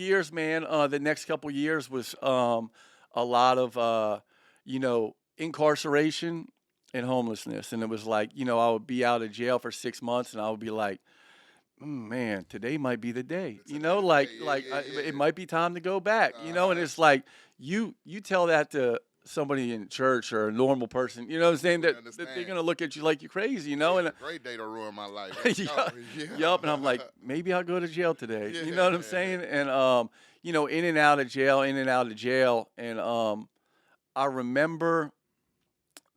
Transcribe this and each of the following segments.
years, man. The next couple years was a lot of incarceration and homelessness, and it was like I would be out of jail for 6 months, and I would be like, man, today might be the day. It might be time to go back. And it's like you tell that to somebody in church or a normal person, what I'm saying, that they're gonna look at you like you're crazy, and a great day to ruin my life. Yup, and I'm like, maybe I'll go to jail today. You know what I'm saying? And in and out of jail, and I remember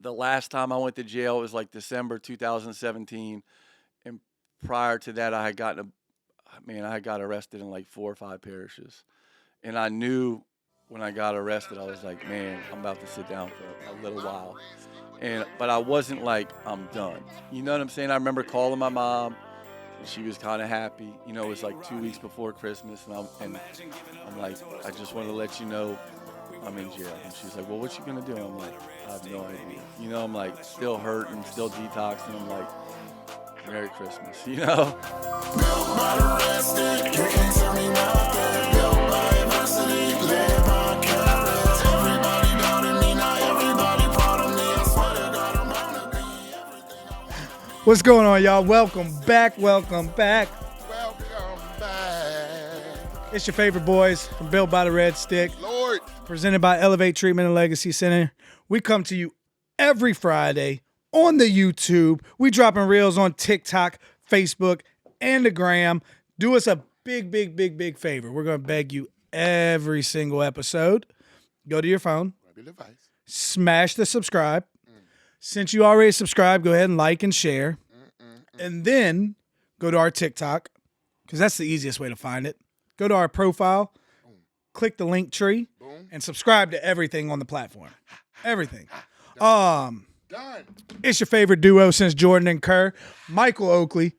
the last time I went to jail was like December 2017, and prior to that, I got arrested in like 4 or 5 parishes, and I knew. When I got arrested, I was like, man, I'm about to sit down for a little while. But I wasn't like, I'm done. You know what I'm saying? I remember calling my mom, and she was kind of happy. It was like 2 weeks before Christmas, and I'm like, I just want to let you know I'm in jail. And she's like, well, what you going to do? I'm like, I have no idea. I'm like, still hurting, still detoxing. I'm like, Merry Christmas, Built by the rested, you can't tell me nothing. Built by adversity, live by courage. Everybody doubted me, now everybody proud of me. I swear to God, I'm gonna be everything I want to be. What's going on, y'all? Welcome back. It's your favorite boys from Built by the Red Stick. Lord. Presented by Elevate Treatment and Legacy Center. We come to you every Friday on the YouTube. We dropping reels on TikTok, Facebook, and the gram. Do us a big favor. We're going to beg you every single episode. Go to your phone. Smash the subscribe. Since you already subscribed, go ahead and like and share. And then go to our TikTok, because that's the easiest way to find it. Go to our profile, click the link tree, and subscribe to everything on the platform. Everything. Done. It's your favorite duo since Jordan and Kerr. Michael Oakley,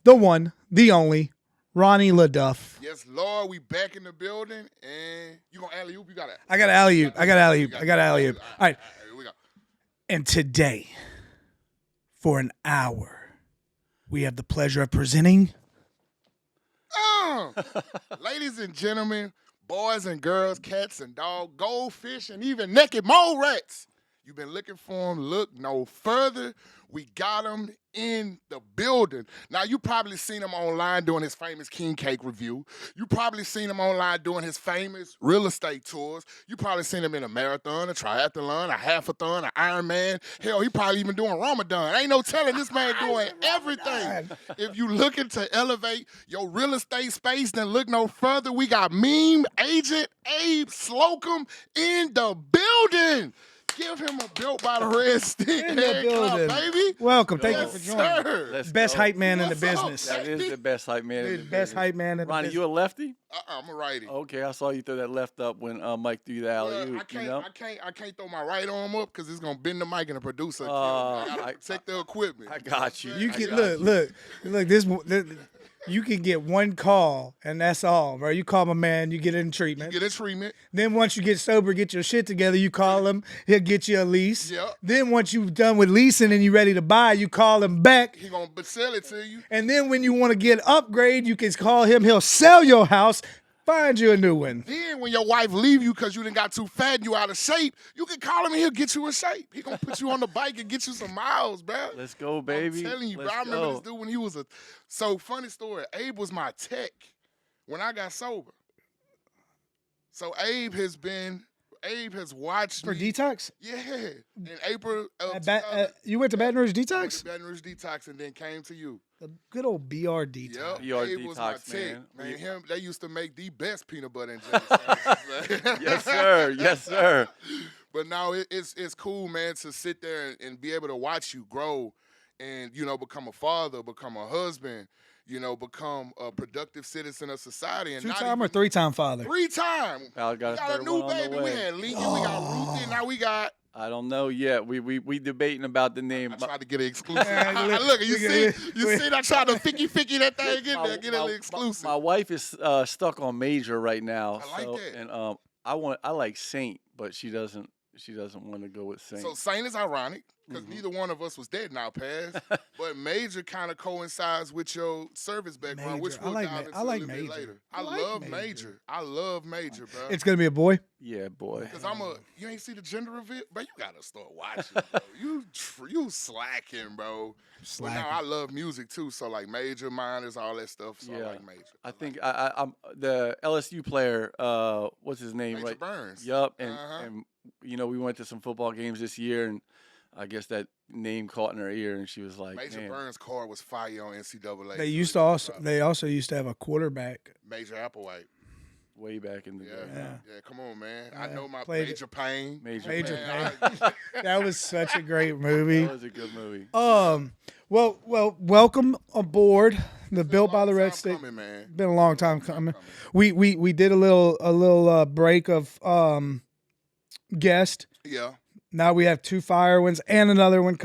the one, the only, Ronnie Leduff. Yes, Lord, we back in the building, and you gonna alley-oop? You got it. I got alley-oop. All right. Here we go. And today, for an hour, we have the pleasure of presenting... Ladies and gentlemen, boys and girls, cats and dogs, goldfish, and even naked mole rats. You've been looking for them. Look no further. We got him in the building. Now, you probably seen him online doing his famous king cake review. You probably seen him online doing his famous real estate tours. You probably seen him in a marathon, a triathlon, a half-a-thon, an Ironman. Hell, he probably even doing Ramadan. Ain't no telling this man doing everything. If you looking to elevate your real estate space, then look no further. We got meme agent Abe Slocum in the building. Give him a Built by the Red Stick club, baby. Welcome. Thank you for joining. Sir. Best hype man in the business. Up, that is the best hype man in the business. Best hype man in the Ronnie, business. you a lefty? I'm a righty. Okay, I saw you throw that left up when Mike threw the alley-oop. I can't throw my right arm up because it's gonna bend the mic and the producer. I gotta protect the equipment. I got you. You can look. This you can get one call and that's all, bro. You call my man, you get in treatment. Then once you get sober, get your shit together, you call him, he'll get you a lease. Yep. Then once you're done with leasing and you ready to buy, you call him back. He gonna sell it to you. And then when you want to get an upgrade, you can call him, he'll sell your house, find you a new one. Then when your wife leave you because you done got too fat and you out of shape, you can call him and he'll get you in shape. He gonna put you on the bike and get you some miles, bro. Let's go, baby. I'm telling you, bro. I remember this dude when he was funny story. Abe was my tech when I got sober. So Abe has watched For me. detox? Yeah. In April of you went to Baton Rouge I went Detox? to Baton Rouge Detox and then came to you. The good old BR Detox. Yep. BR Abe was my Detox, tech. man. They used to make the best peanut butter and jelly sandwiches. Yes, sir. Yes, sir. But now it's cool, man, to sit there and be able to watch you grow and, become a father, become a husband, become a productive citizen of society. And 2-time or 3-time father? 3-time. I We got got a new baby. We had Lincoln, we got Ruthie, now we got... I don't know yet. We debating about the name. I tried to get an exclusive. Look, you see, I tried to ficky that thing in there, get an exclusive. My wife is stuck on Major right now. I like that. And I like Saint, but she doesn't want to go with Saint. So Saint is ironic. because neither one of us was dead now, Paz. But Major kind of coincides with your service background, which we'll dive into a little bit later. I love Major. I love Major, bro. It's gonna be a boy. Yeah, boy. Because you ain't see the gender reveal, but you gotta start watching, bro. You slacking, bro. But now I love music too, so like Major, Minors, all that stuff. So I like Major. I think I'm the LSU player. What's his name? Major Burns. Yup. And you know, we went to some football games this year, and I guess that name caught in her ear, and she was like, Major Burns' card was fire on NCAA. They also used to have a quarterback. Major Applewhite. Way back in the day. Yeah, come on, man. I know my Played Major Payne. Major Payne. That was such a great movie. That was a good movie. Well, welcome aboard the Built by the Red Stick. Been a long time coming. We did a little break of guest. Yeah. Now we have 2 fire ones and another one.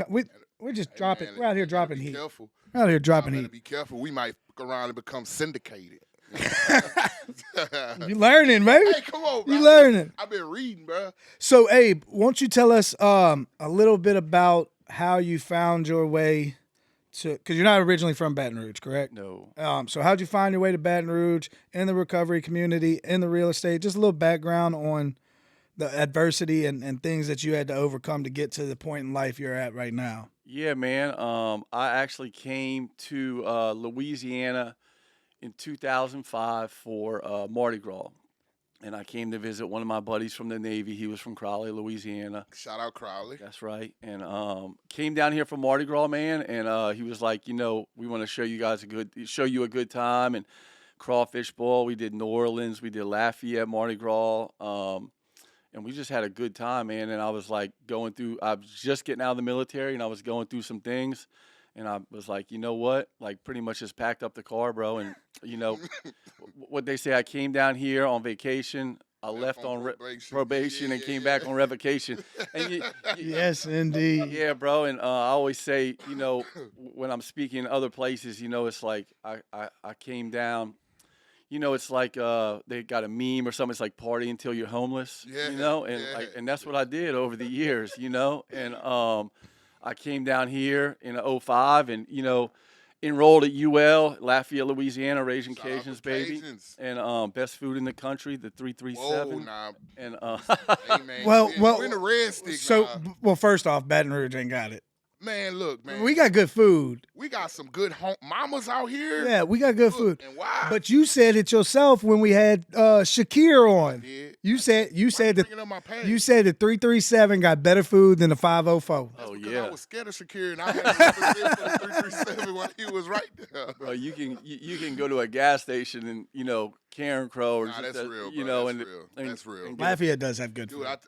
We're just dropping. We're out here dropping heat. Careful. We're out here dropping heat. Be careful. We might fuck around and become syndicated. You learning, baby? Hey, come on, bro. You learning? I've been reading, bro. So, Abe, won't you tell us a little bit about how you found your way to? Because you're not originally from Baton Rouge, correct? No. So, how'd you find your way to Baton Rouge in the recovery community, in the real estate? Just a little background on the adversity and things that you had to overcome to get to the point in life you're at right now. Yeah, man. I actually came to Louisiana in 2005 for Mardi Gras. And I came to visit one of my buddies from the Navy. He was from Crowley, Louisiana. Shout out Crowley. That's right. And came down here for Mardi Gras, man. And he was like, you know, we want to show you a good time. And Crawfish Ball. We did New Orleans. We did Lafayette, Mardi Gras. And we just had a good time, man. And I was like I was just getting out of the military, and I was going through some things. And I was like, you know what? Like, pretty much just packed up the car, bro. And, you know, what they say, I came down here on vacation. I left on probation and came back on revocation. And Yes, indeed. Yeah, bro. And I always say, you know, when I'm speaking other places, you know, it's like I came down. You know, it's like they got a meme or something. It's like party until you're homeless, you know? And and that's what I did over the years, you know? And I came down here in 2005 and, you know, enrolled at UL, Lafayette, Louisiana, Raging Cajuns, baby. And best food in the country, the 337. Whoa, nah. And hey, man, well, we're in the Red Stick. So, well, first off, Baton Rouge ain't got it. Man, look, man. We got good food. We got some good mamas out here. Yeah, we got good food. And why? But you said it yourself when we had Shakir on. You said the 337 got better food than the 504. oh Because yeah, I was scared of Shakir, and I had to for the 337 when he was right there. bro. You can go to a gas station and, you know, Karen Crow or Nah, just that's real, bro. you know, that's and real. and- That's real. and Lafayette does have good Dude, food.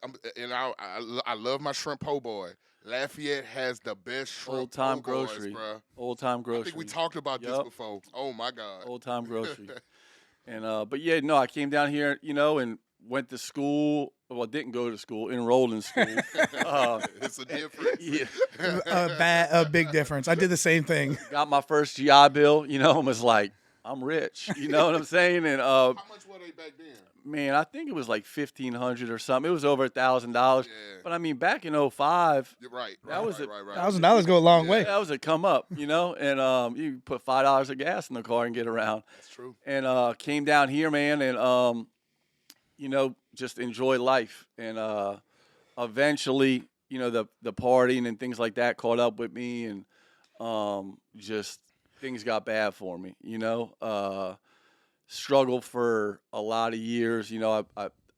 I love my shrimp po' boy. Lafayette has the best shrimp Old time po' boys, grocery. bro. Old time I grocery. think we talked about this before. Oh my God. Old time grocery. And but yeah, no, I came down here, you know, and went to school. Well, didn't go to school, enrolled in school. It's a difference. Yeah, A big difference. I did the same thing. got my first GI Bill, you know, and was like, I'm rich. You know what I'm saying? And How much were they back then? man, I think it was like $1,500 or something. It was over $1,000. Yeah. But I mean, back in 2005, You're right. That was right. $1,000 go a long way. that was a come up, you know. And you put $5 of gas in the car and get around. That's true. And came down here, man, and you know, just enjoy life. And eventually, you know, the partying and things like that caught up with me, and just things got bad for me, you know. Struggled for a lot of years, you know.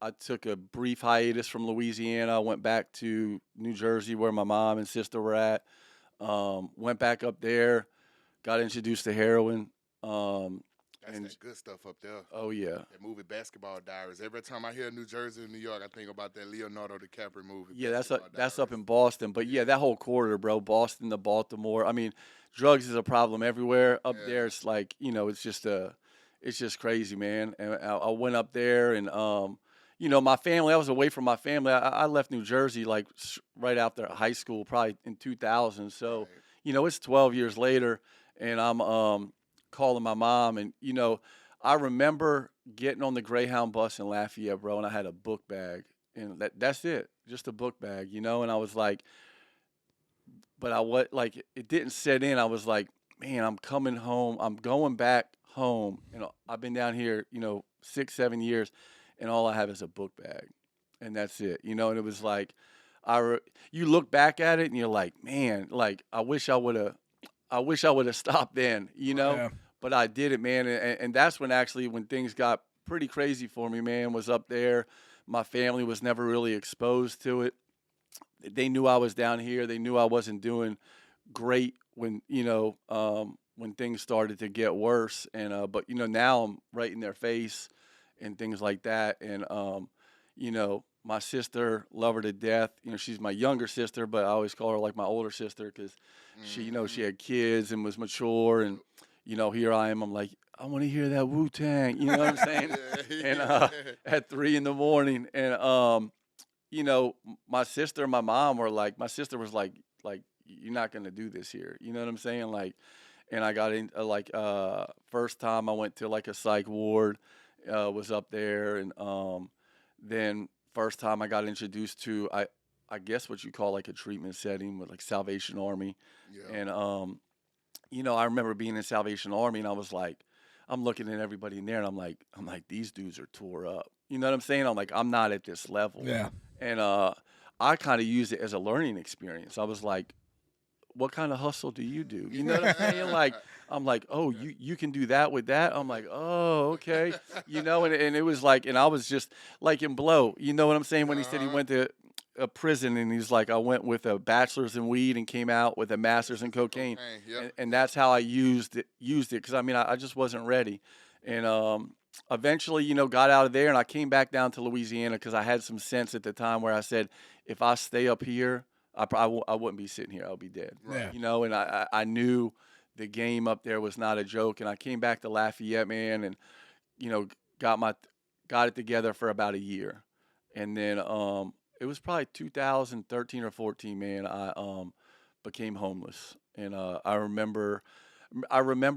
I took a brief hiatus from Louisiana. I went back to New Jersey where my mom and sister were at. Went back up there, got introduced to heroin. That's that good stuff up there. Oh yeah, That movie Basketball Diaries. Every time I hear New Jersey and New York, I think about that Leonardo DiCaprio movie. yeah. That's Basketball up in Boston, but yeah, that whole corridor, bro. Boston to Baltimore. I mean, drugs is a problem everywhere. Up there, it's like, you know, it's just crazy, man. And I went up there, and you know, my family. I was away from my family. I left New Jersey like right after high school, probably in 2000. So, you know, it's 12 years later, and I'm calling my mom, and you know, I remember getting on the Greyhound bus in Lafayette, bro, and I had a book bag, and that's it, just a book bag, you know. And I was like, but it didn't set in. I was like, man, I'm coming home. I'm going back home. I've been down here, 6, 7 years, and all I have is a book bag, and that's it. And it was like, you look back at it and you're like, man, like I wish I would have stopped then, Yeah. but I did it, man. And that's when things got pretty crazy for me, man. Was up there. My family was never really exposed to it. They knew I was down here. They knew I wasn't doing great when things started to get worse. But now I'm right in their face and things like that. And my sister, love her to death. She's my younger sister, but I always call her like my older sister because she had kids and was mature. And here I am. I'm like, I want to hear that Wu-Tang. You know what I'm saying? And at 3 a.m. And my sister and my mom were like, my sister was like, you're not gonna do this here. You know what I'm saying? Like, and I got in first time I went to like a psych ward, was up there, and then first time I got introduced to I guess what you call like a treatment setting with like Salvation Army, and I remember being in Salvation Army and I was like, I'm looking at everybody in there and I'm like these dudes are tore up. You know what I'm saying? I'm like, I'm not at this level. Yeah. And I kind of used it as a learning experience. I was like, what kind of hustle do you do? You know what I'm saying? Like, I'm like, oh, you can do that with that? I'm like, oh, okay. And it was like, and I was just like in Blow. You know what I'm saying? When he said he went to a prison and he's like, I went with a bachelor's in weed and came out with a master's in cocaine. And that's how I used it because, I just wasn't ready. And eventually, got out of there and I came back down to Louisiana because I had some sense at the time where I said, if I stay up here, I wouldn't be sitting here. I'll be dead. Right. And I knew the game up there was not a joke. And I came back to Lafayette, man, and, got it together for about a year. And then it was probably 2013 or 14, man, I became homeless. And I remember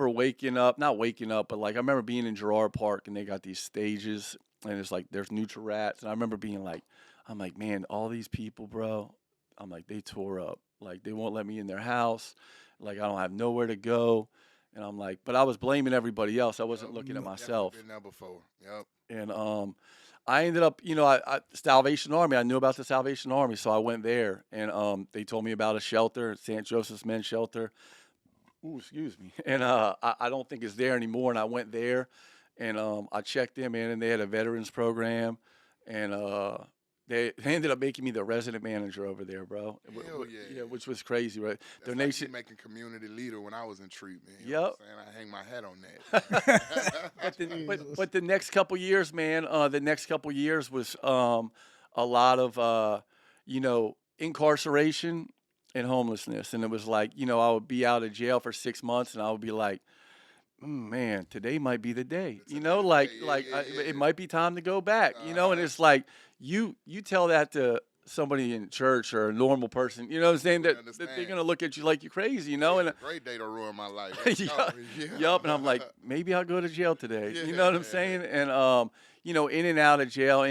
waking up, not waking up, but like I remember being in Girard Park and they got these stages and it's like there's neutral rats. And I remember being like, I'm like, man, all these people, bro, I'm like, they tore up. Like, they won't let me in their house. Like, I don't have nowhere to go. And I'm like, but I was blaming everybody else. I wasn't looking at myself. Been there before. Yep. And I ended up, Salvation Army. I knew about the Salvation Army, so I went there. And they told me about a shelter, St. Joseph's Men's Shelter. Ooh, excuse me. And I don't think it's there anymore. And I went there, and I checked them in, and they had a veterans program. And they ended up making me the resident manager over there, bro. Hell yeah. Which was crazy, right? That's Donation. like making community leader when I was in treatment. Yep. What I'm saying? I hang my hat on that. but the next couple years, man, was a lot of incarceration and homelessness, and it was like I would be out of jail for 6 months, and I would be like, man, today might be the day. It might be time to go back. And it's like you tell that to somebody in church or a normal person, you know what I'm saying, that they're gonna look at you like you're crazy, and a great day to ruin my life. Yup. And I'm like, maybe I'll go to jail today. You know what I'm saying? And in and out of jail.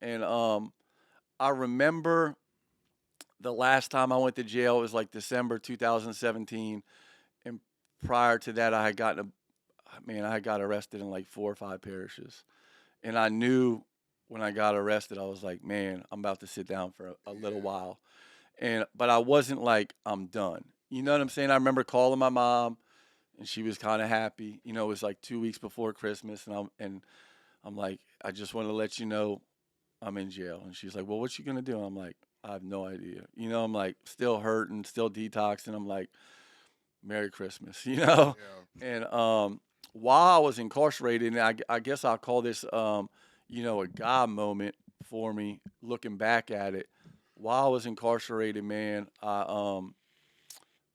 And I remember the last time I went to jail was like December 2017. And prior to that, I got arrested in like 4 or 5 parishes. And I knew when I got arrested, I was like, man, I'm about to sit down for a little while. But I wasn't like, I'm done. You know what I'm saying? I remember calling my mom, and she was kind of happy. It was like 2 weeks before Christmas, and I'm like, I just want to let you know I'm in jail. And she's like, well, what you gonna do? And I'm like, I have no idea. I'm like still hurting, still detoxing. I'm like, Merry Christmas, Yeah. And while I was incarcerated, and I guess I'll call this a God moment for me, looking back at it. While I was incarcerated, man, I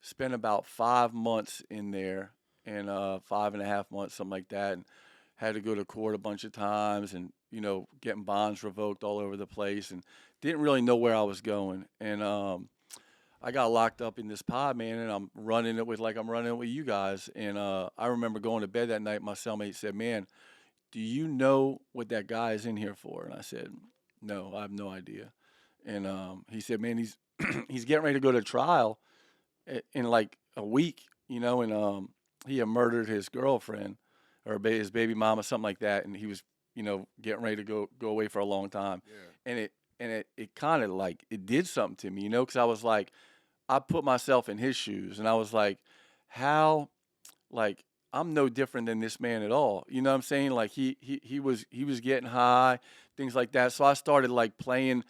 spent about 5 months in there, and 5.5 months, something like that, and had to go to court a bunch of times, and getting bonds revoked all over the place, and didn't really know where I was going. And I got locked up in this pod, man, and I'm running it with you guys. And I remember going to bed that night. My cellmate said, man, do you know what that guy is in here for? And I said, no, I have no idea. And he said, man, he's getting ready to go to trial in like a week, and he had murdered his girlfriend or his baby mama, something like that, and he was, getting ready to go away for a long time. Yeah. And it kind of like it did something to me, because I was like, I put myself in his shoes, and I was like, how, like, I'm no different than this man at all. You know what I'm saying? Like he was getting high, things like that. So I started like playing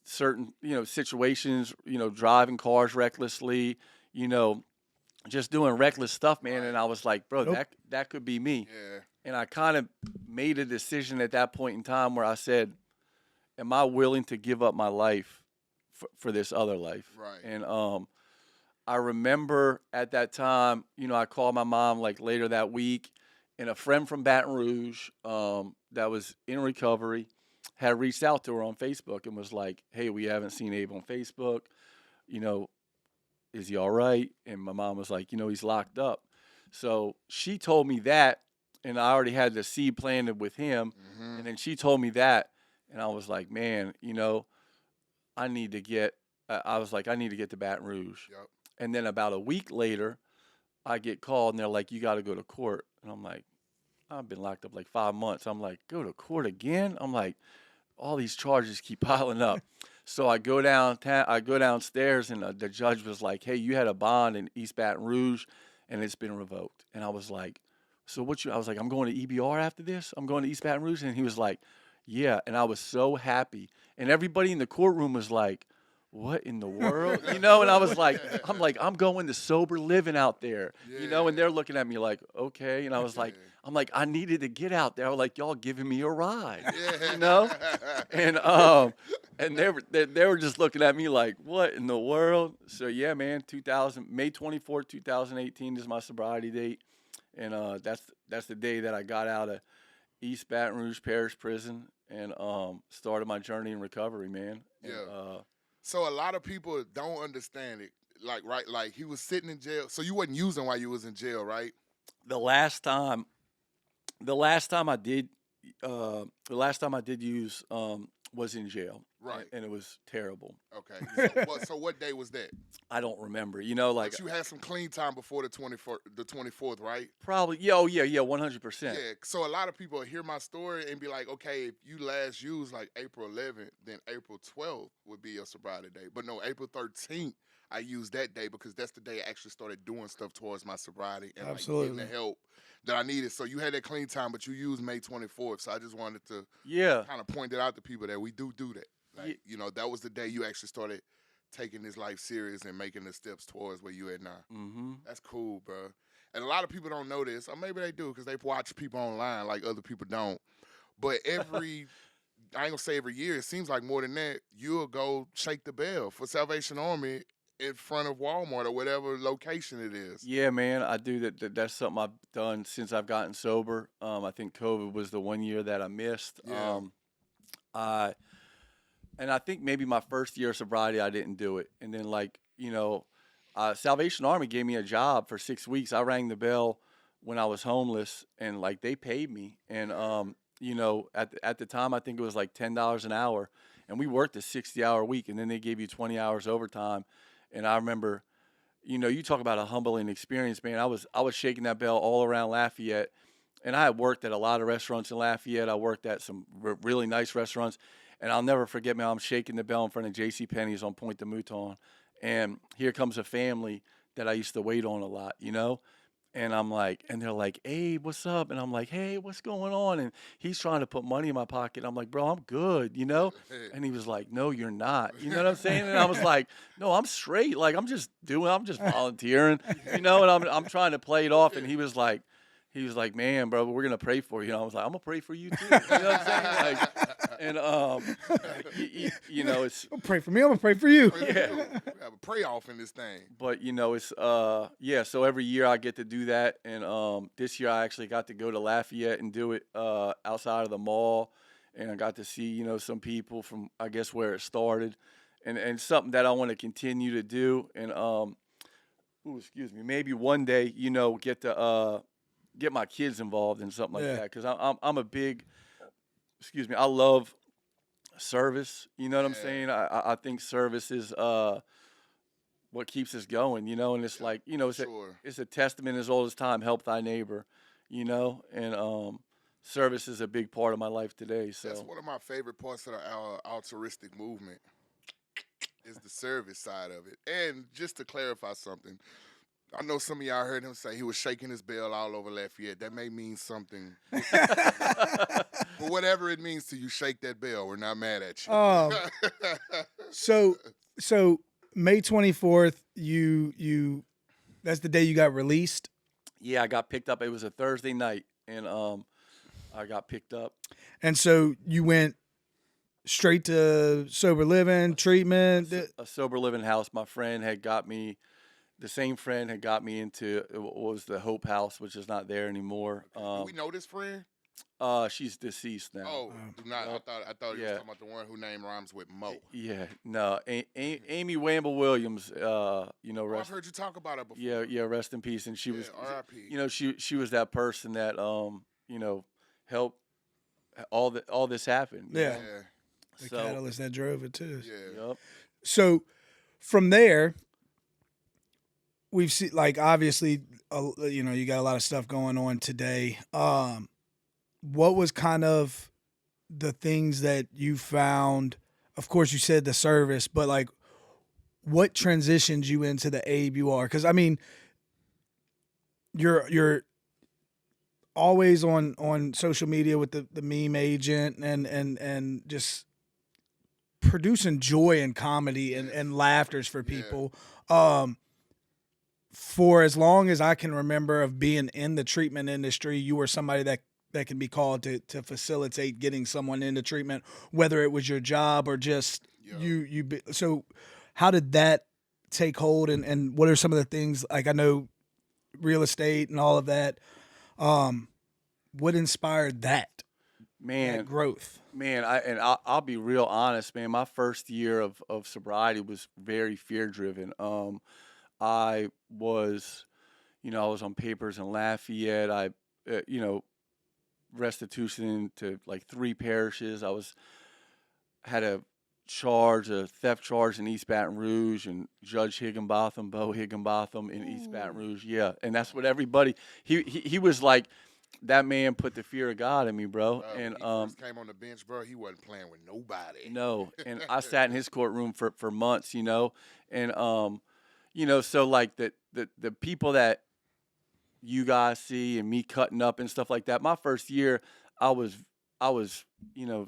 certain, situations, driving cars recklessly, just doing reckless stuff, man. Right. And I was like, bro, Nope. that could be me. Yeah. And I kind of made a decision at that point in time where I said, am I willing to give up my life for this other life? Right. And I remember at that time, I called my mom like later that week, and a friend from Baton Rouge that was in recovery had reached out to her on Facebook and was like, hey, we haven't seen Abe on Facebook. Is he all right? And my mom was like, he's locked up. So she told me that, and I already had the seed planted with him. Mm-hmm. And then she told me that, and I was like, man, I need to get to Baton Rouge. Yep. And then about a week later, I get called, and they're like, you got to go to court. And I'm like, I've been locked up like 5 months. I'm like, go to court again? I'm like, all these charges keep piling up. So I go downstairs, and the judge was like, hey, you had a bond in East Baton Rouge, and it's been revoked. And I was like, so I was like, I'm going to EBR after this? I'm going to East Baton Rouge? And he was like, yeah. And I was so happy. And everybody in the courtroom was like, what in the world? And I was like, I'm going to sober living out there, and they're looking at me like, okay. And I was like, I needed to get out there. I was like, y'all giving me a ride, and they were just looking at me like, what in the world? So yeah, man, May 24th, 2018 is my sobriety date. And that's the day that I got out of East Baton Rouge Parish Prison and started my journey in recovery, man. Yeah. And, so a lot of people don't understand it. Like he was sitting in jail. So you wasn't using while you was in jail, right? the last time I did use was in jail. Right. And it was terrible. Okay. So what day was that? I don't remember. But you had some clean time before the 24th, right? Probably. Yeah. Oh yeah. Yeah. 100%. Yeah. So a lot of people hear my story and be like, okay, if you last used like April 11th, then April 12th would be your sobriety day. But no, April 13th, I used that day because that's the day I actually started doing stuff towards my sobriety and like getting the help that I needed. So you had that clean time, but you used May 24th. So I just wanted to kind of point it out to people that we do that. Like, that was the day you actually started taking this life serious and making the steps towards where you at now. Mm-hmm. That's cool, bro. And a lot of people don't know this, or maybe they do because they watch people online like other people don't. But I ain't gonna say every year, it seems like more than that, you'll go shake the bell for Salvation Army in front of Walmart or whatever location it is. Yeah, man, I do that. That's something I've done since I've gotten sober. I think COVID was the 1 year that I missed. Yeah. And I think maybe my first year of sobriety, I didn't do it. And then, Salvation Army gave me a job for 6 weeks. I rang the bell when I was homeless, and, they paid me. And, at the time, I think it was, $10 an hour. And we worked a 60-hour week, and then they gave you 20 hours overtime. And I remember, you talk about a humbling experience, man. I was shaking that bell all around Lafayette. And I had worked at a lot of restaurants in Lafayette. I worked at some really nice restaurants. And I'll never forget, man, I'm shaking the bell in front of JCPenney's on Pointe de Mouton. And here comes a family that I used to wait on a lot, And I'm like, and they're like, Abe, what's up? And I'm like, hey, what's going on? And he's trying to put money in my pocket. I'm like, bro, I'm good, And he was like, no, you're not. You know what I'm saying? And I was like, no, I'm straight. Like, I'm just volunteering, And I'm trying to play it off. And he was like, man, bro, we're going to pray for you. And I was like, I'm going to pray for you too. You know what I'm saying? It's. Don't pray for me. I'm going to pray for you. Yeah. We have a pray off in this thing. But, it's, so every year I get to do that. And this year I actually got to go to Lafayette and do it outside of the mall. And I got to see, some people from, I guess, where it started. And something that I want to continue to do. And, maybe one day, get to get my kids involved in something like that. Because I'm a big, I love service. You know what I'm saying? I think service is what keeps us going. You know, and it's like, you know, it's a testament as old as time. Help thy neighbor. You know, and service is a big part of my life today. So that's one of my favorite parts of the altruistic movement. Is the service side of it. And just to clarify something, I know some of y'all heard him say he was shaking his bell all over Lafayette. That may mean something. But whatever it means to you, shake that bell. We're not mad at you. So May 24th, you that's the day you got released? Yeah, I got picked up. It was a Thursday night, and I got picked up. And so you went straight to sober living, treatment? A sober living house. My friend had got me, the same friend had got me into what was the Hope House, which is not there anymore. Do we know this friend? She's deceased now. Oh, not. I thought you were talking about the one whose name rhymes with Mo. Yeah, no, Amy Wamble Williams. You know, I've heard you talk about her before. Yeah, rest in peace. And she was, R.I.P. You know, she was that person that you know, helped all this happen. Yeah. The catalyst that drove it too. Yeah. Yep. So from there, we've seen, like, obviously, you know, you got a lot of stuff going on today. What was kind of the things that you found? Of course, you said the service, but like, what transitioned you into the Abe you are? Because I mean, you're always on social media with the meme agent and just producing joy and comedy and laughters for people. For as long as I can remember of being in the treatment industry, you were somebody that can be called to facilitate getting someone into treatment, whether it was your job or just so how did that take hold, and what are some of the things, like, I know real estate and all of that, what inspired that? That growth? Man, I'll be real honest, man. My first year of sobriety was very fear driven. I was, you know, I was on papers in Lafayette. I, you know, restitution to like 3 parishes. Had a theft charge in East Baton Rouge, and Judge Bo Higginbotham in East Baton Rouge. Yeah, and that's what everybody. He was like, that man put the fear of God in me, bro. And when he first came on the bench, bro, he wasn't playing with nobody. No, and I sat in his courtroom for months, you know, and you know, so like the people that you guys see and me cutting up and stuff like that. My first year, I was, you know,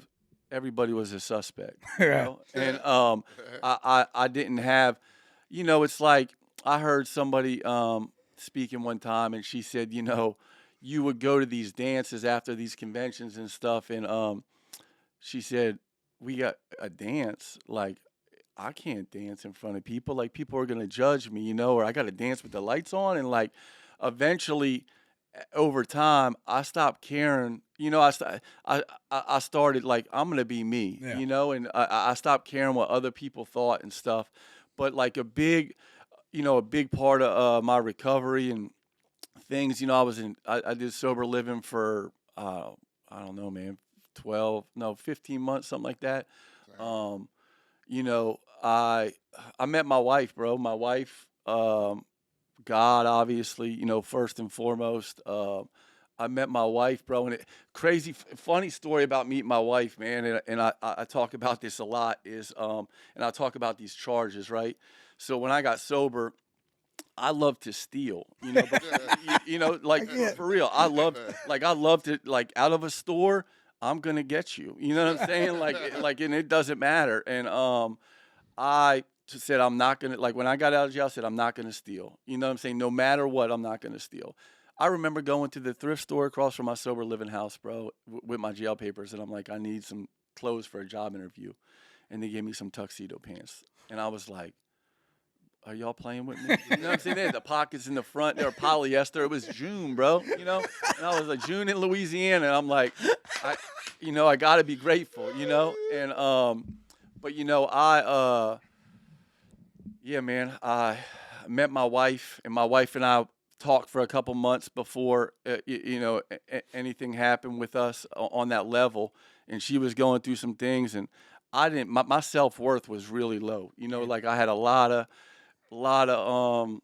everybody was a suspect, you know? And I didn't have, you know, it's like I heard somebody speaking one time, and she said, you know, you would go to these dances after these conventions and stuff, and she said, we got a dance, like, I can't dance in front of people. Like, people are going to judge me, you know, or I got to dance with the lights on. And, like, eventually, over time, I stopped caring. You know, I started, like, I'm going to be me, you know, and I stopped caring what other people thought and stuff. But, like, a big part of my recovery and things, you know, I did sober living for, I don't know, man, 15 months, something like that. You know, I met my wife, bro. My wife, God, obviously, you know, first and foremost. I met my wife, bro, and funny story about meeting my wife, man. And I talk about this a lot is, and I talk about these charges, right? So when I got sober, I love to steal, you know, you know, like for real. I love to, like, out of a store, I'm gonna get you. You know what I'm saying? Like, and it doesn't matter. And I just said I'm not gonna, like, when I got out of jail, I said I'm not gonna steal. You know what I'm saying? No matter what, I'm not gonna steal. I remember going to the thrift store across from my sober living house, bro, with my jail papers, and I'm like, I need some clothes for a job interview, and they gave me some tuxedo pants, and I was like, are y'all playing with me? You know what I'm saying? They had the pockets in the front. They were polyester. It was June, bro. You know? And I was like, June in Louisiana. And I'm like, I got to be grateful, you know? And, but, you know, I met my wife, and my wife and I talked for a couple months before, you know, anything happened with us on that level. And she was going through some things, and I didn't. My self worth was really low. You know, like I had a lot of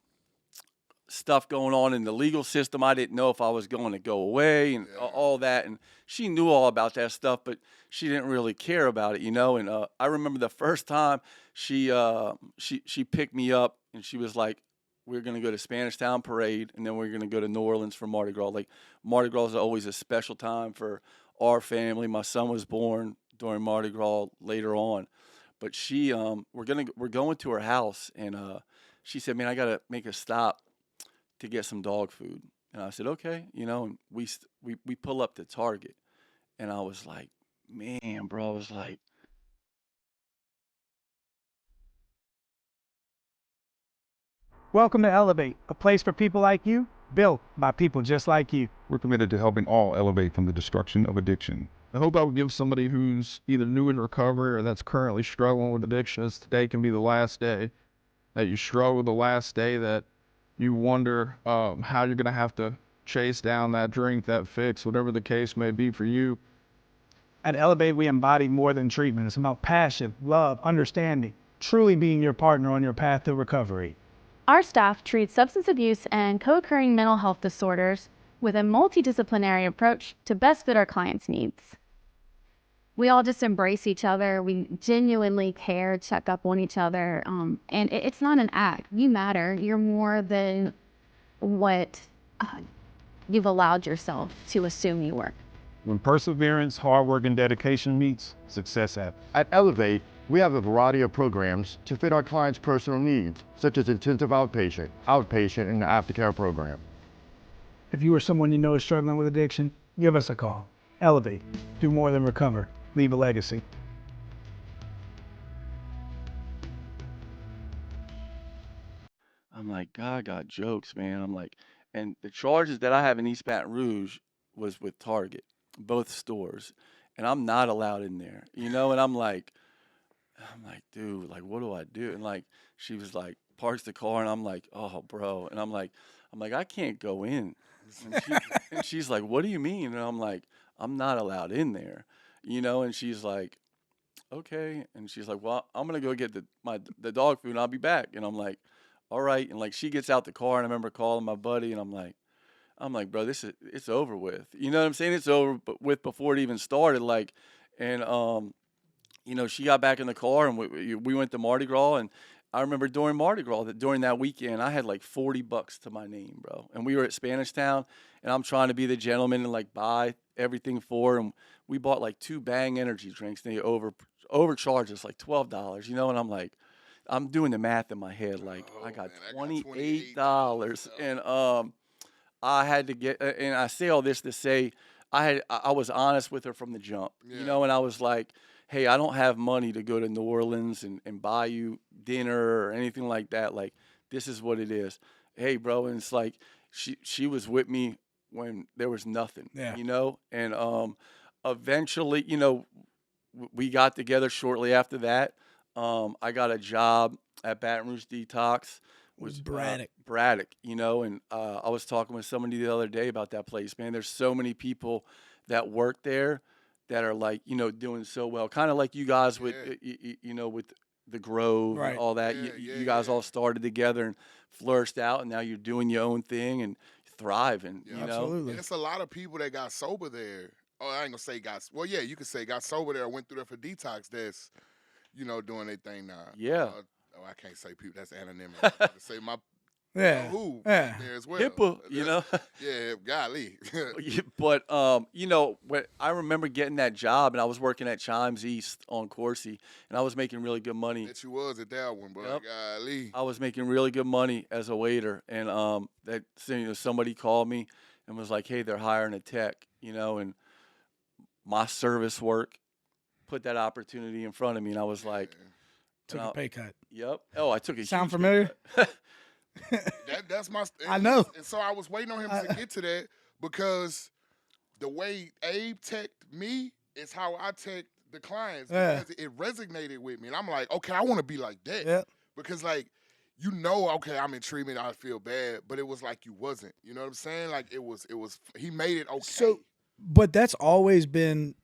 stuff going on in the legal system. I didn't know if I was going to go away and all that. And she knew all about that stuff, but she didn't really care about it, you know. And I remember the first time she picked me up and she was like, "We're gonna go to Spanish Town Parade, and then we're gonna go to New Orleans for Mardi Gras." Like Mardi Gras is always a special time for our family. My son was born during Mardi Gras later on, but we're going to her house, and she said, "Man, I gotta make a stop to get some dog food." And I said, "Okay," you know. And we pull up to Target, and I was like, "Man, bro," I was like, Welcome to Elevate, a place for people like you, built by people just like you. We're committed to helping all elevate from the destruction of addiction. I hope I would give somebody who's either new in recovery or that's currently struggling with addictions, today can be the last day that you struggle, the last day that you wonder how you're going to have to chase down that drink, that fix, whatever the case may be for you. At Elevate, we embody more than treatment. It's about passion, love, understanding, truly being your partner on your path to recovery. Our staff treats substance abuse and co-occurring mental health disorders with a multidisciplinary approach to best fit our clients' needs. We all just embrace each other. We genuinely care, check up on each other. And it's not an act. You matter. You're more than what you've allowed yourself to assume you were. When perseverance, hard work, and dedication meets, success happens. At Elevate, we have a variety of programs to fit our clients' personal needs, such as intensive outpatient, and the aftercare program. If you or someone you know is struggling with addiction, give us a call. Elevate. Do more than recover. Leave a legacy. I'm like, God got jokes, man. I'm like, and the charges that I have in East Baton Rouge was with Target, both stores, and I'm not allowed in there, you know. And I'm like, dude, like, what do I do? And like, she was like, parks the car, and I'm like, oh, bro. And I'm like, I can't go in. And she's like, what do you mean? And I'm like, I'm not allowed in there, you know. And she's like, okay. And she's like, well, I'm gonna go get the dog food, and I'll be back. And I'm like, all right. And like, she gets out the car, and I remember calling my buddy, and I'm like, bro, it's over with. You know what I'm saying? It's over with before it even started. Like, and you know, she got back in the car, and we went to Mardi Gras. And I remember during Mardi Gras, during that weekend, I had like $40 to my name, bro. And we were at Spanish Town, and I'm trying to be the gentleman and like buy everything for her. And we bought like 2 Bang energy drinks. And they overcharged us like $12, you know. And I'm like, I'm doing the math in my head. Like, I got $28, and I had to get. And I say all this to say, I was honest with her from the jump, you know. And I was like, hey, I don't have money to go to New Orleans and buy you dinner or anything like that. Like, this is what it is. Hey, bro. And it's like, she was with me when there was nothing, you know. And eventually, you know, we got together shortly after that. I got a job at Baton Rouge Detox. Was Braddock, you know. And I was talking with somebody the other day about that place, man. There's so many people that work there that are like, you know, doing so well. Kind of like you guys with, you know, with the Grove and all that. You guys all started together and flourished out, and now you're doing your own thing and thriving, you know? Absolutely. There's a lot of people that got sober there. Oh, I ain't gonna say you could say got sober there, went through there for detox, that's, you know, doing their thing now. Yeah. I can't say people, that's anonymity. I have to say my there as well. HIPAA, you know. Yeah, golly. But you know, when I remember getting that job, and I was working at Chimes East on Coursey, and I was making really good money. That you was at that one, bro. Golly. I was making really good money as a waiter, and that, you know, somebody called me and was like, hey, they're hiring a tech, you know. And my service work put that opportunity in front of me, and I was like, took a pay cut. Yep. Oh, I took a Sound huge familiar? That's my. I know. And so I was waiting on him to get to that, because the way Abe teched me is how I tech the clients. Because it resonated with me, and I'm like, okay, I want to be like that. Yeah. Because like, you know, okay, I'm in treatment, I feel bad, but it was like you wasn't. You know what I'm saying? Like it was. He made it okay. So, but that's always been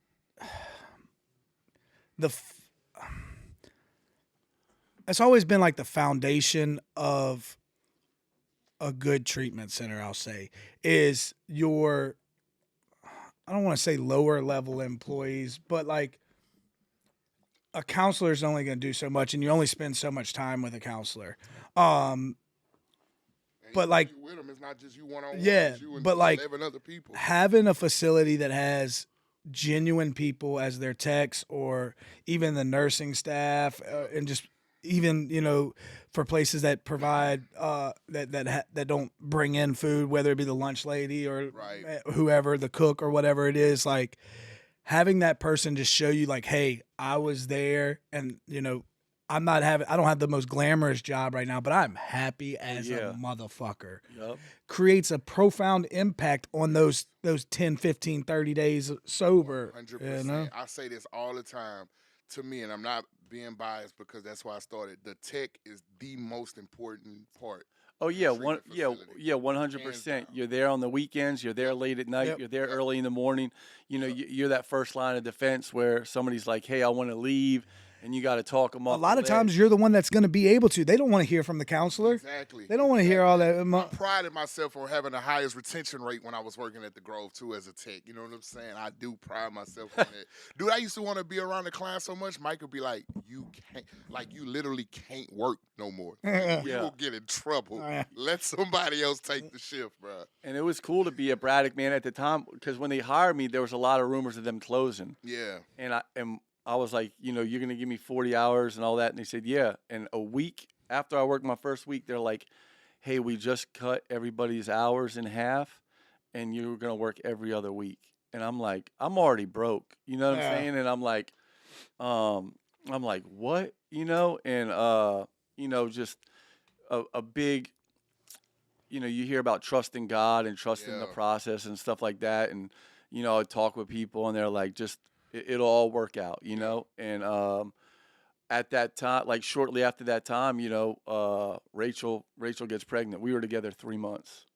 it's always been like the foundation of a good treatment center, I'll say, is your, I don't want to say lower level employees, but like a counselor is only going to do so much, and you only spend so much time with a counselor. But like, you with them, it's not just you one-on-one. yeah, it's you and but like 11 other people. having a facility that has genuine people as their techs, or even the nursing staff, and just even, you know, for places that provide that don't bring in food, whether it be the lunch lady or whoever, the cook or whatever it is, like having that person just show you like, hey, I was there, and you know, I don't have the most glamorous job right now, but I'm happy as a motherfucker. Yep. Creates a profound impact on those 10, 15, 30 days sober. 100%. You know? I say this all the time to me, and I'm not being biased because that's why I started. The tech is the most important part. Oh yeah, 100%. You're there on the weekends. You're there late at night. You're there early in the morning. You know, you're that first line of defense where somebody's like, "Hey, I want to leave," and you got to talk them off. A lot of times, you're the one that's going to be able to. They don't want to hear from the counselor. Exactly. They don't want to hear all that. I prided myself on having the highest retention rate when I was working at the Grove too, as a tech. You know what I'm saying? I do pride myself on it. Dude, I used to want to be around the client so much. Mike would be like, "You can't, like, you literally can't work no more. We will get in trouble. Let somebody else take the shift, bro." And it was cool to be at Braddock, man, at the time, because when they hired me, there was a lot of rumors of them closing. Yeah. And I was like, you know, you're going to give me 40 hours and all that. And they said, yeah. And a week after I worked my first week, they're like, hey, we just cut everybody's hours in half, and you're going to work every other week. And I'm like, I'm already broke. You know what I'm saying? And I'm like, what? You know? And, you know, just a big, you know, you hear about trusting God and trusting the process and stuff like that. And, you know, I talk with people, and they're like, just, it'll all work out, you know? And at that time, like shortly after that time, you know, Rachel gets pregnant. We were together 3 months.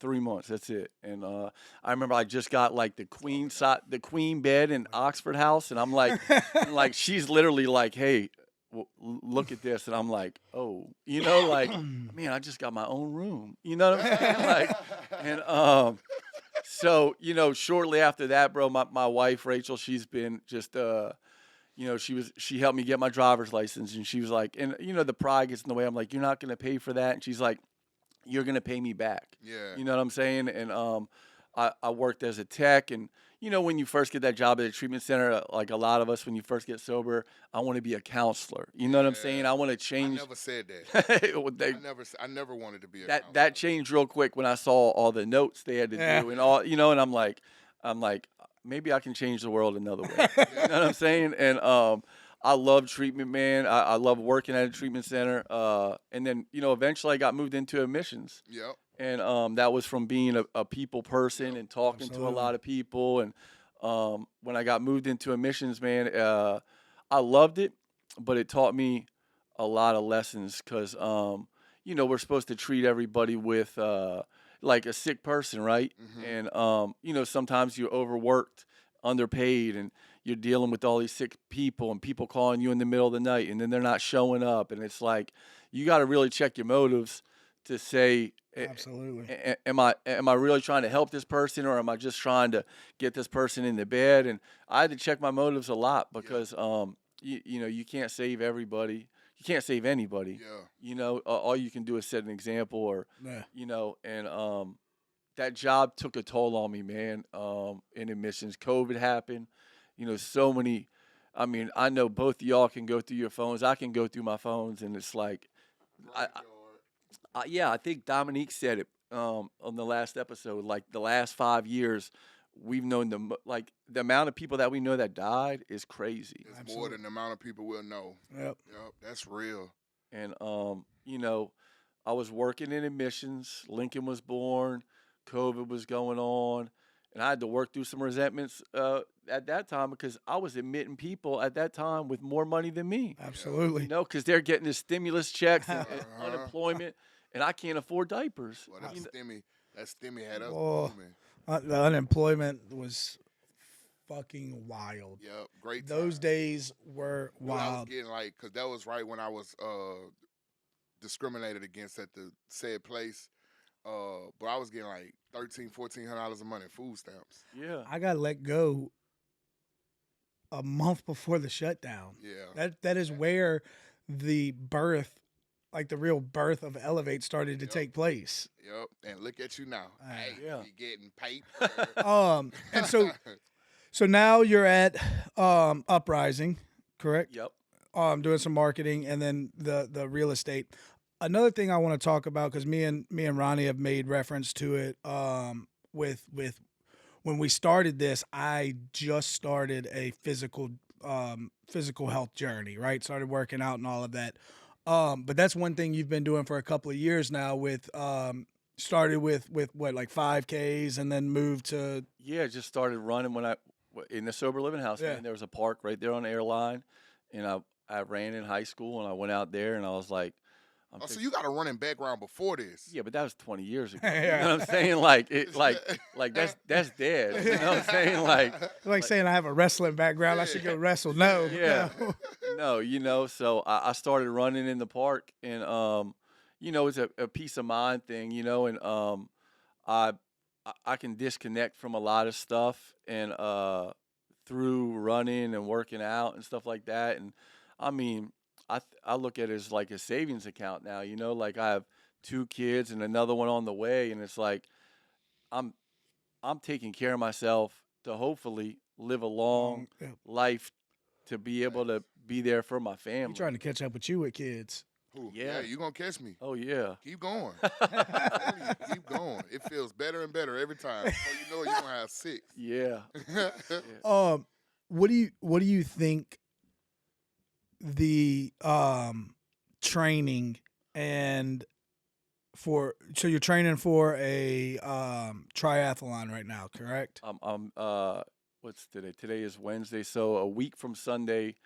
3 months, that's it. And I remember I just got like the queen bed in Oxford House, and I'm like, she's literally like, hey, look at this. And I'm like, oh, you know, like, man, I just got my own room. You know what I'm saying? Like, and so, you know, shortly after that, bro, my wife, Rachel, she's been just, you know, she helped me get my driver's license, and she was like, and, you know, the pride gets in the way. I'm like, you're not going to pay for that. And she's like, you're going to pay me back. Yeah. You know what I'm saying? And I worked as a tech, and, you know, when you first get that job at a treatment center, like a lot of us, when you first get sober, I want to be a counselor. You know what I'm saying? I want to change. I never said that. I never wanted to be a counselor. That changed real quick when I saw all the notes they had to do and all, you know, and I'm like, maybe I can change the world another way. You know what I'm saying? And I love treatment, man. I love working at a treatment center. And then, you know, eventually I got moved into admissions. Yep. And that was from being a people person and talking to a lot of people. And when I got moved into admissions, man, I loved it, but it taught me a lot of lessons because, you know, we're supposed to treat everybody with like a sick person, right? Mm-hmm. And, you know, sometimes you're overworked, underpaid, and you're dealing with all these sick people and people calling you in the middle of the night, and then they're not showing up. And it's like, you got to really check your motives to say, absolutely, am I really trying to help this person, or am I just trying to get this person in the bed? And I had to check my motives a lot because, you know, you can't save everybody. You can't save anybody. Yeah. You know, all you can do is set an example, or, you know, and that job took a toll on me, man. In admissions, COVID happened. You know, so many. I mean, I know both of y'all can go through your phones. I can go through my phones, and it's like, I think Dominique said it on the last episode. Like the last 5 years, we've known the amount of people that we know that died is crazy. It's more than the amount of people we'll know. Yep, that's real. And you know, I was working in admissions. Lincoln was born. COVID was going on. And I had to work through some resentments at that time because I was admitting people at that time with more money than me. Absolutely. You know, because they're getting the stimulus checks and unemployment, and I can't afford diapers. Well, that stimmy had us booming. The unemployment was fucking wild. Yep, great. Those days were What I was wild. getting like, cause that was right when I was discriminated against at the said place. But I was getting like $1,400 a month in food stamps. Yeah. I got let go a month before the shutdown. Yeah. That is where the birth, like the real birth of Elevate started to take place. Yep. And look at you now. Hey, yeah. you getting paper. And so now you're at Uprising, correct? Yep. Doing some marketing and then the real estate. Another thing I want to talk about, because me and Ronnie have made reference to it with when we started this, I just started a physical health journey, right? Started working out and all of that. But that's one thing you've been doing for a couple of years now with started with what, like 5Ks and then moved to. Yeah, just started running when in the sober living house. Yeah. Man, there was a park right there on the airline, and I ran in high school, and I went out there, and I was like, so you got a running background before this? Yeah, but that was 20 years ago. Yeah. You know what I'm saying? Like that's dead. You know what I'm saying? Like saying I have a wrestling background, I should go wrestle. No. Yeah. No. No, so I started running in the park, and it's a peace of mind thing, and I can disconnect from a lot of stuff, and through running and working out and stuff like that. And I mean, I look at it as like a savings account now, like I have 2 kids and another one on the way, and it's like I'm taking care of myself to hopefully live a long life, to be able to be there for my family. I'm trying to catch up with you with kids. Ooh, Yeah. you gonna catch me. Oh yeah. Keep going. Keep going. It feels better and better every time. Before you know it, you're gonna have 6. Yeah. What do you think the training and so you're training for a triathlon right now, correct? What's today? Today is Wednesday, so a week from Sunday,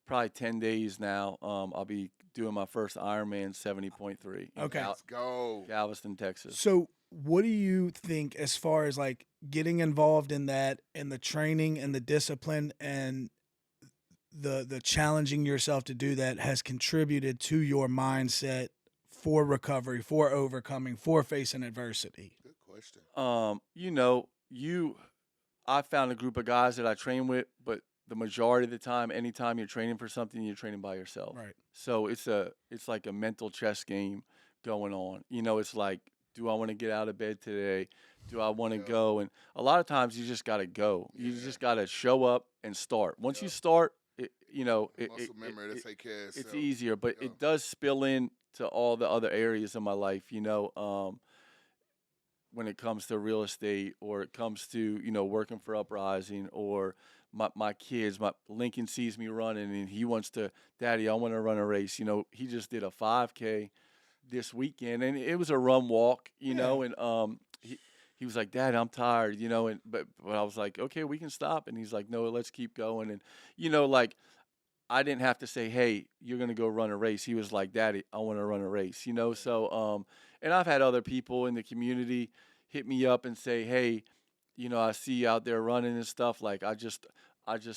probably 10 days now, I'll be doing my first Ironman 70.3. Okay. Let's go. Galveston, Texas. So what do you think as far as like getting involved in that and the training and the discipline and the challenging yourself to do that has contributed to your mindset for recovery, for overcoming, for facing adversity? Good question. I found a group of guys that I train with, but the majority of the time, anytime you're training for something, you're training by yourself. Right. So it's like a mental chess game going on. It's like, do I want to get out of bed today? Do I want to go? And a lot of times you just got to go. You just got to show up and start. Once you start, Muscle memory to take care of itself. it's easier, but it does spill into all the other areas of my life, when it comes to real estate, or it comes to, working for Uprising, or my kids. Lincoln sees me running and he wants to, Daddy, I want to run a race. He just did a 5K this weekend, and it was a run walk, and he was like, Dad, I'm tired, but I was like, okay, we can stop. And he's like, no, let's keep going. And, I didn't have to say, hey, you're going to go run a race. He was like, Daddy, I want to run a race, So, and I've had other people in the community hit me up and say, hey, I see you out there running and stuff. Like, I just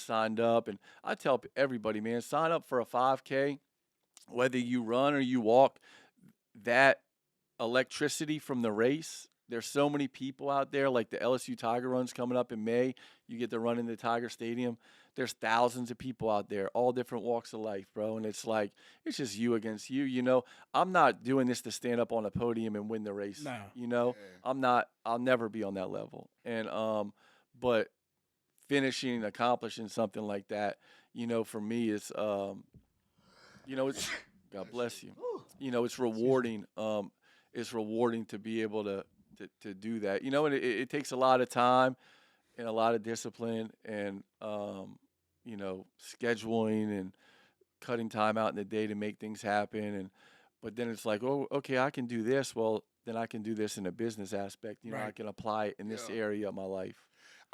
signed up. And I tell everybody, man, sign up for a 5K, whether you run or you walk. That electricity from the race, there's so many people out there, like the LSU Tiger Run's coming up in May. You get to run in the Tiger Stadium. There's thousands of people out there, all different walks of life, bro. And it's like, it's just you against you, I'm not doing this to stand up on a podium and win the race. No. I'll never be on that level. And, but finishing, accomplishing something like that, for me, it's, it's, God bless you. It's rewarding. It's rewarding to be able to do that, and it takes a lot of time and a lot of discipline and, scheduling and cutting time out in the day to make things happen. But then it's like, oh, okay, I can do this. Well, then I can do this in a business aspect. Right. I can apply it in this area of my life.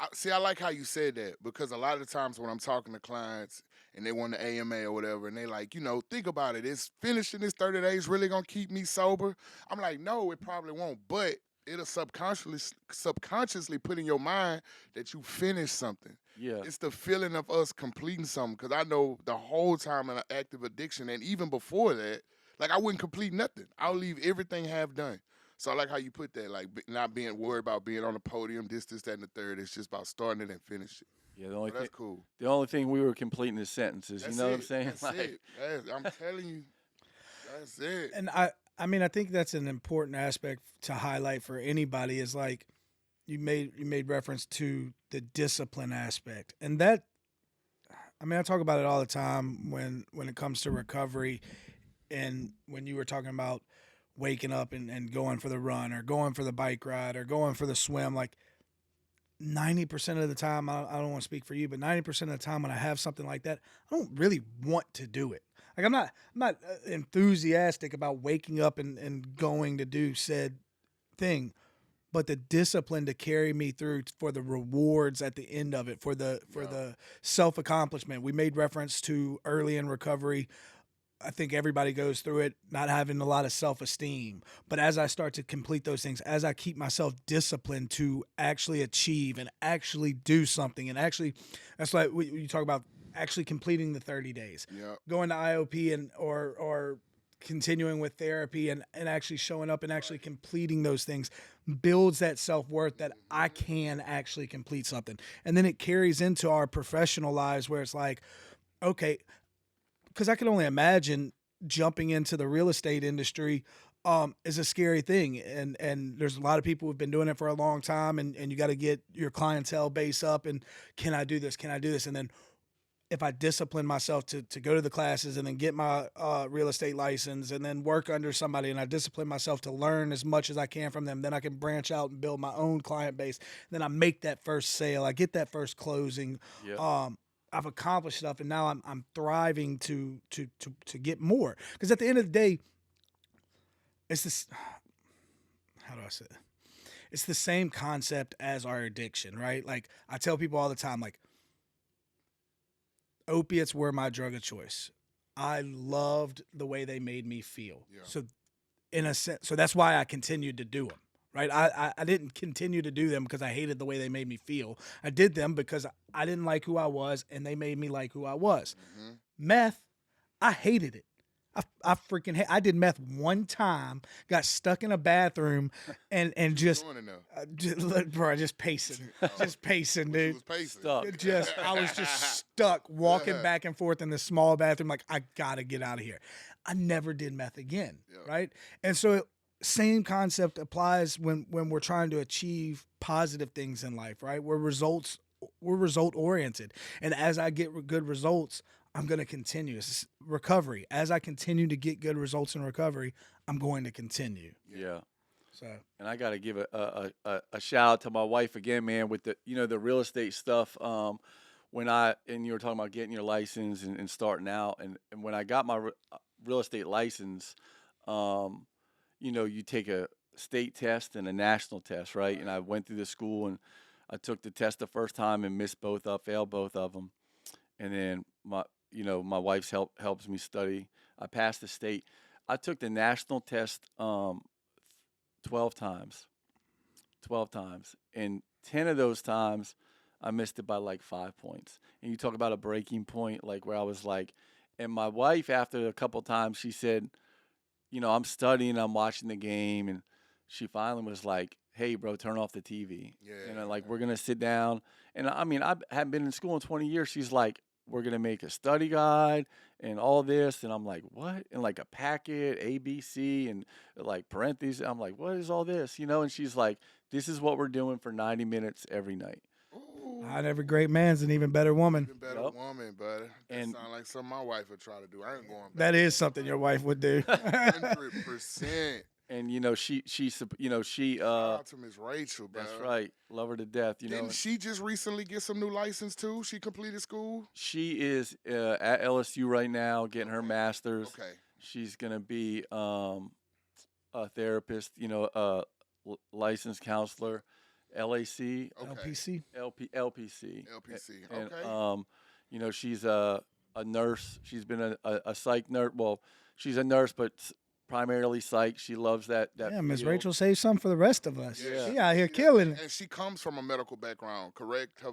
I like how you said that, because a lot of the times when I'm talking to clients and they want the AMA or whatever, and they like, think about it. Is finishing this 30 days really going to keep me sober? I'm like, no, it probably won't. But it'll subconsciously put in your mind that you finished something. Yeah. It's the feeling of us completing something. Because I know the whole time in an active addiction, and even before that, like I wouldn't complete nothing. I'll leave everything half done. So I like how you put that, like not being worried about being on the podium, this, that, and the third. It's just about starting it and finishing it. Yeah, the only That's thing, cool. the only thing we were completing is sentences. That's You know what I'm it. saying? That's it. I'm telling you, that's it. And I mean, I think that's an important aspect to highlight for anybody is like you made reference to the discipline aspect. And that, I mean, I talk about it all the time when it comes to recovery, and when you were talking about waking up and going for the run or going for the bike ride or going for the swim, like 90% of the time, I don't want to speak for you, but 90% of the time when I have something like that, I don't really want to do it. Like I'm not enthusiastic about waking up and going to do said thing, but the discipline to carry me through for the rewards at the end of it, for the self accomplishment. We made reference to early in recovery. I think everybody goes through it, not having a lot of self-esteem. But as I start to complete those things, as I keep myself disciplined to actually achieve and actually do something, and actually, that's like you talk about actually completing the 30 days, going to IOP and or continuing with therapy and actually showing up and actually completing those things builds that self-worth that I can actually complete something. And then it carries into our professional lives where it's like, okay, because I can only imagine jumping into the real estate industry is a scary thing. And there's a lot of people who've been doing it for a long time, and you got to get your clientele base up and can I do this? Can I do this? And then if I discipline myself to go to the classes and then get my real estate license and then work under somebody, and I discipline myself to learn as much as I can from them, then I can branch out and build my own client base. Then I make that first sale. I get that first closing. Yep. I've accomplished stuff, and now I'm thriving to get more. Because at the end of the day, it's this. How do I say it? It's the same concept as our addiction, right? Like I tell people all the time, like opiates were my drug of choice. I loved the way they made me feel. Yeah. So in a sense, so that's why I continued to do them. Right, I didn't continue to do them because I hated the way they made me feel. I did them because I didn't like who I was, and they made me like who I was. Mm-hmm. Meth, I hated it. I freaking I did meth one time, got stuck in a bathroom, and just, just pacing, dude. Was pacing. Stuck. I was just stuck walking back and forth in this small bathroom, like I gotta get out of here. I never did meth again, right? And so same concept applies when we're trying to achieve positive things in life, right? We're result oriented, and as I get good results, I'm going to continue. It's recovery. As I continue to get good results in recovery, I'm going to continue. Yeah. So, and I got to give a shout out to my wife again, man, with the real estate stuff. When you were talking about getting your license and starting out, and when I got my real estate license, you take a state test and a national test, right? And I went through the school and I took the test the first time and failed both of them. And then my wife's helps me study. I passed the state. I took the national test 12 times. 12 times. And 10 of those times I missed it by like 5 points. And you talk about a breaking point, like where I was like, and my wife, after a couple times, she said, I'm studying, I'm watching the game, and she finally was like, hey, bro, turn off the TV. Yeah. And we're going to sit down. And I mean, I haven't been in school in 20 years. She's like, we're going to make a study guide and all this. And I'm like, what? And like a packet, A, B, C, and like parentheses. I'm like, what is all this? And she's like, this is what we're doing for 90 minutes every night. Not every great man's an even better woman. Even better woman, buddy. That sounds like something my wife would try to do. I ain't going back. That is something your wife would do. 100%. And she shout out to Miss Rachel, bro. That's right. Love her to death. Didn't she just recently get some new license too? She completed school. She is at LSU right now getting her master's. Okay. She's gonna be a therapist. A licensed counselor. LAC. Okay. LPC. LPC. Okay. And she's a nurse. She's been a psych nurse. Well, she's a nurse, but primarily psych. She loves that. Yeah, Miss field. Rachel saved some for the rest of us. Yeah. She out here killing it. And she comes from a medical background, correct? Her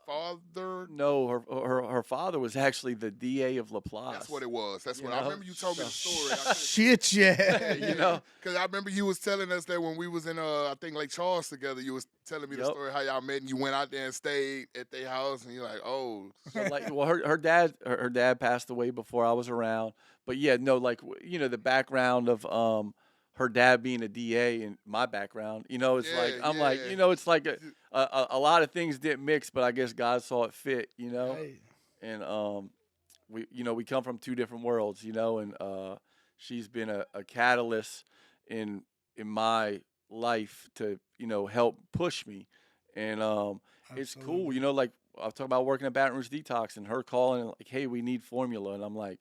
father. No, her father was actually the DA of Laplace. That's what it was. That's You what I know? remember. You told me the story. I couldn't- Shit, yeah. You know? Because I remember you was telling us that when we was in, I think Lake Charles together, you was telling me the Yep. story how y'all met and you went out there and stayed at their house and you're like, oh. So, like, well, her dad passed away before I was around, but yeah, no, like, you know, the background of her dad being a DA and my background, you know, it's like I'm like, you know, it's like a lot of things didn't mix, but I guess God saw it fit, you know, Right. and we come from two different worlds, you know, and she's been a catalyst in my life to, you know, help push me, and it's cool, Absolutely. you know, like I was talking about working at Baton Rouge Detox and her calling and like, hey, we need formula, and I'm like,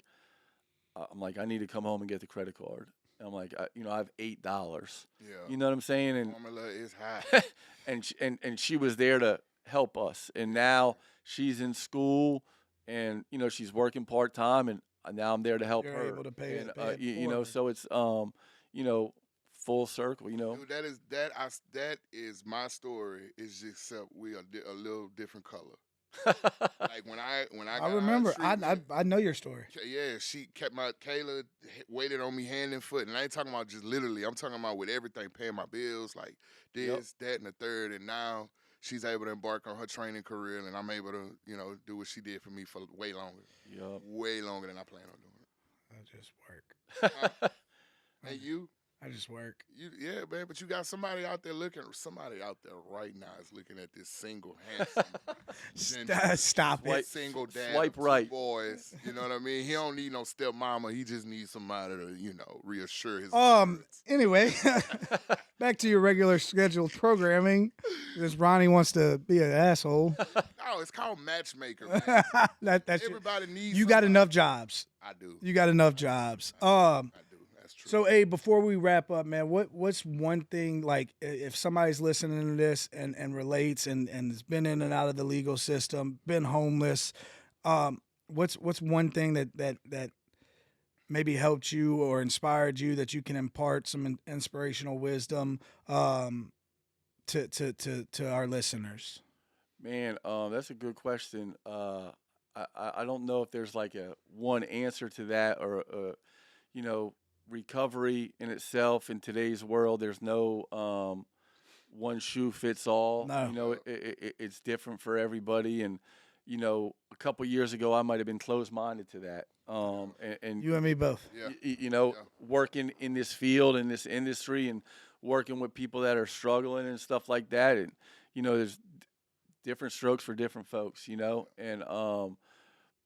I need to come home and get the credit card. And I'm like, I have $8. Yeah. You know what I'm saying? And Formula is high. and she was there to help us. And now she's in school, and you know she's working part time, and now I'm there to help You're her. able to pay and, it- pay it you for know, her. so it's full circle. You know. Dude, that is my story. It's just except we are a little different color. Like when I I got out of remember. treatment, I know your story. yeah, she kept Kayla waited on me hand and foot, and I ain't talking about just literally. I'm talking about with everything, paying my bills, like this, that, and the third. And now she's able to embark on her training career, and I'm able to, you know, do what she did for me for way longer, way longer than I plan on doing. I just work. And you? I just work. Yeah, man, but you got somebody out there right now is looking at this single handsome Stop it. single dad Swipe of two right. boys. You know what I mean? He don't need no stepmama. He just needs somebody to, you know, reassure his Anyway, back to your regular scheduled programming. Because Ronnie wants to be an asshole. No, it's called matchmaker, man. That's Everybody needs you got somebody. enough jobs. I do. You got enough jobs. I do. That's true. So, Abe, before we wrap up, man, what's one thing, like, if somebody's listening to this and relates and has been in and out of the legal system, been homeless, what's one thing that maybe helped you or inspired you that you can impart some inspirational wisdom to our listeners? Man, that's a good question. I don't know if there's like a one answer to that, or you know, recovery in itself in today's world. There's no one shoe fits all. No. You know, it's different for everybody, and you know, a couple years ago I might have been closed-minded to that. And You and me both. Yeah. you know, working in this field, in this industry, and working with people that are struggling and stuff like that, and you know, there's different strokes for different folks, you know, and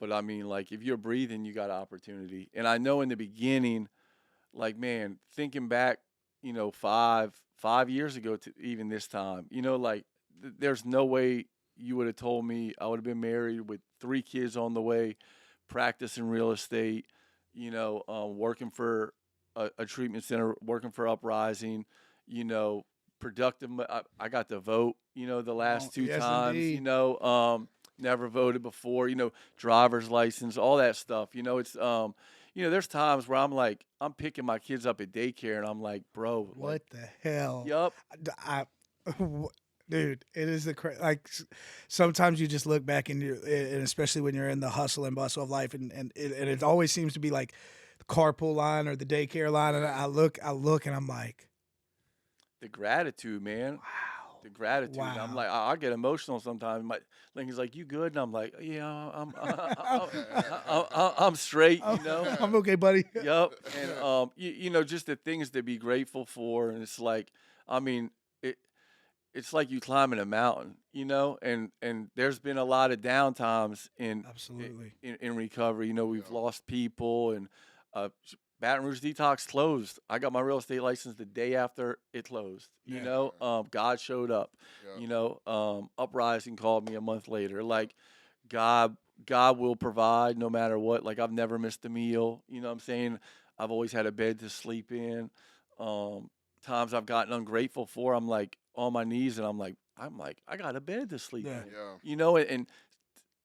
but I mean, like, if you're breathing, you got opportunity. And I know in the beginning, like, man, thinking back, you know, five years ago to even this time, you know, like, there's no way you would have told me I would have been married with 3 kids on the way, practicing real estate, you know, working for a treatment center, working for Uprising, you know, productive. I got to vote, you know, the last 2 yes, times, indeed. you know, never voted before, you know, driver's license, all that stuff. You know, it's, you know, there's times where I'm like, I'm picking my kids up at daycare and I'm like, bro. What the hell? Yup. Dude, it is like sometimes you just look back and especially when you're in the hustle and bustle of life, and it always seems to be like the carpool line or the daycare line, and I look and I'm like, The gratitude, man. wow. The gratitude. Wow. I'm like, I get emotional sometimes. My Lincoln's like, you good? And I'm like, yeah, I'm straight, you know. I'm okay, buddy. Yep. And you know, just the things to be grateful for, and it's like, I mean, it's like you climbing a mountain, you know. And there's been a lot of downtimes Absolutely. in recovery. You know, we've lost people, and Baton Rouge Detox closed. I got my real estate license the day after it closed. You know, God showed up. Yeah. You know, Uprising called me a month later. Like, God will provide no matter what. Like, I've never missed a meal. You know what I'm saying? I've always had a bed to sleep in. Times I've gotten ungrateful for, I'm like on my knees and I'm like, I got a bed to sleep in. Yeah. You know, and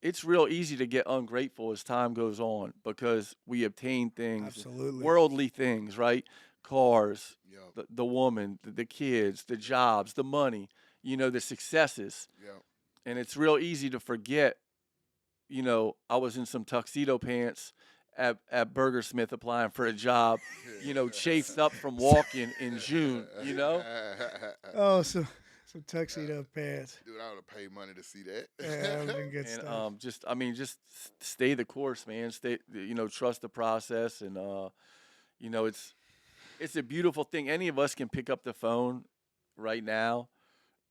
it's real easy to get ungrateful as time goes on because we obtain things, Absolutely. worldly things, right? cars, Yep. the woman, the kids, the jobs, the money, the successes. Yep. And it's real easy to forget, I was in some tuxedo pants at Burger Smith applying for a job, chafed up from walking in June, Oh, some tuxedo pants. Dude, I would have paid money to see that. Yeah, that would have been good And stuff. just stay the course, man. Stay, trust the process, and it's a beautiful thing. Any of us can pick up the phone right now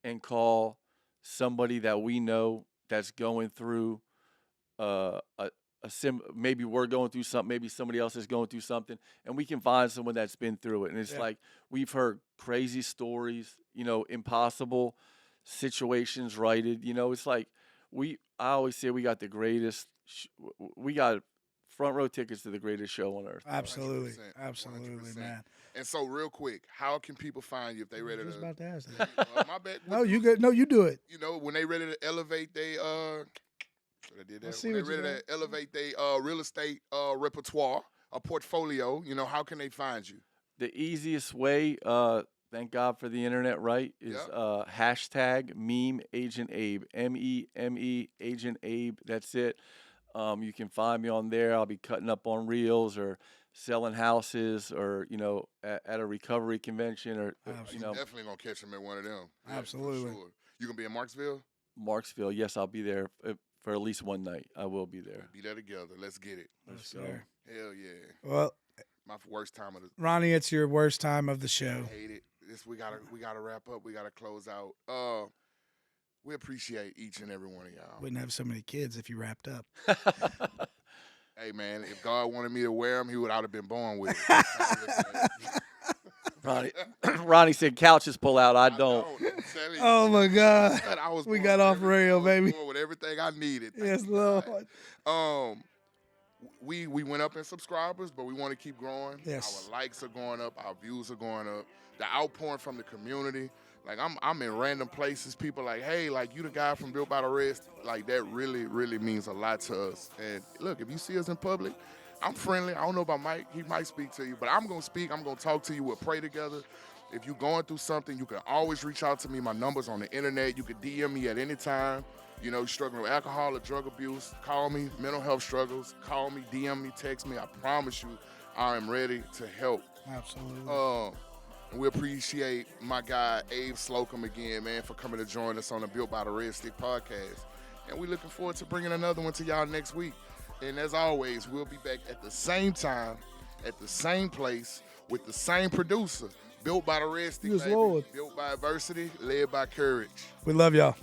and call somebody that we know that's going through maybe we're going through something, maybe somebody else is going through something, and we can find someone that's been through it. And it's like we've heard crazy stories, impossible situations righted. It's like I always say we got the greatest, we got front row tickets to the greatest show on earth. Absolutely, 100%, absolutely, 100%. man. And so, real quick, how can people find you if they ready I was to? just about to ask that. My bad. No, you good? No, you do it. When they ready to elevate they I did I that. see When they what you ready mean. to elevate their portfolio, a portfolio, how can they find you? The easiest way, thank God for the internet, right, is hashtag meme Agent Abe, MEME Agent Abe. That's it. You can find me on there. I'll be cutting up on reels or selling houses or at a recovery convention or You definitely gonna catch them at one of them. Yeah, Absolutely. For sure. You gonna be in Marksville? Marksville. Yes, I'll be there for at least one night. I will be there. Be there together. Let's get it. Let's Yes, go. sir. Hell yeah. Well, My worst time of the. Ronnie, it's your worst time of the show. I hate it. We gotta wrap up. We gotta close out. We appreciate each and every one of y'all. Wouldn't have so many kids if you wrapped up. Hey man, if God wanted me to wear them, He would have been born with it. Ronnie said couches pull out. I don't. I'm telling you. Oh my God. But I was We born got with off everything. rail, I was baby. born with everything I needed. Thank Yes, you, God. Lord. We went up in subscribers, but we want to keep growing. Yes. Our likes are going up, our views are going up. The outpouring from the community, like I'm in random places. People like, hey, like you the guy from Built by the Rest. Like that really, really means a lot to us. And look, if you see us in public, I'm friendly. I don't know about Mike. He might speak to you, but I'm gonna speak. I'm gonna talk to you. We'll pray together. If you're going through something, you can always reach out to me. My number's on the internet. You can DM me at any time. Struggling with alcohol or drug abuse, call me. Mental health struggles, call me, DM me, text me. I promise you, I am ready to help. Absolutely. And we appreciate my guy, Abe Slocum, again, man, for coming to join us on the Built by the Red Stick podcast. And we're looking forward to bringing another one to y'all next week. And as always, we'll be back at the same time, at the same place, with the same producer. Built by the Red Stick, Yes, baby. Lord. Built by adversity, led by courage. We love y'all.